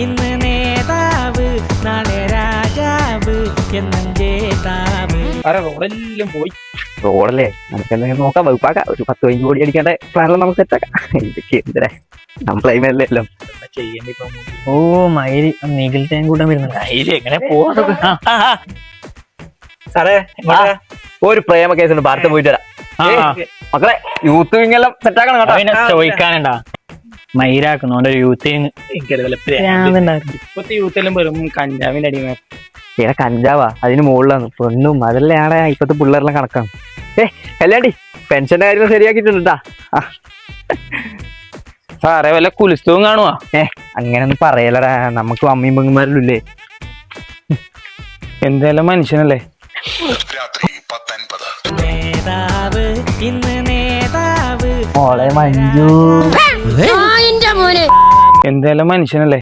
ഇന്ന് നേതാവ് നാളെ രാജാവ് എന്നും ജേതാവ്. റോഡെല്ലാം പോയി. റോഡല്ലേ നമുക്ക് എന്തെങ്കിലും നോക്കാം, വകുപ്പാക്കാം. ഒരു 10-15 കോടി അടിക്കേണ്ട പ്ലാനെല്ലാം നമുക്ക് സെറ്റാക്കാം. ഇതൊക്കെ എന്തിനാ നമ്മളല്ലേ എല്ലാം ചെയ്യണ്ട. ഓ മയില് നിഖിൽ തേൻ കൂട്ടാൻ വരുന്നുണ്ട്. എങ്ങനെ പോവാ സാറേ? ഒരു പ്രേമ കേസുണ്ട്, ഭാരത പോയിട്ട് വരാം. മക്കളെ യൂത്ത് വിങ്ങെല്ലാം സെറ്റാക്കണം കേട്ടോ. ചോദിക്കാനുണ്ടാ മയിലാക്കുന്നു ഓന്റെ യൂത്ത് ഇപ്പത്തെ യൂത്തെല്ലാം വെറും കഞ്ചാവിന്റെ അടിമ. ഇവിടെ കഞ്ചാവാ അതിന് മുകളിലാണ് പെണ്ണും അതെല്ലാം ഇപ്പത്തെ പിള്ളേരെല്ലാം കണക്കാണ്. അല്ലാണ്ടി പെൻഷന്റെ കാര്യം ശരിയാക്കിട്ടുണ്ടാ. സാറേ വല്ല കുലിസ്തവും കാണുവാ? അങ്ങനൊന്നും പറയലടാ, നമുക്ക് അമ്മയും പെങ്ങന്മാരില്ലേ. എന്തായാലും മനുഷ്യനല്ലേ. നേതാവ് ഇന്ന് നേതാവ് മോളെ മഞ്ജു എന്തായാലും മനുഷ്യനല്ലേ.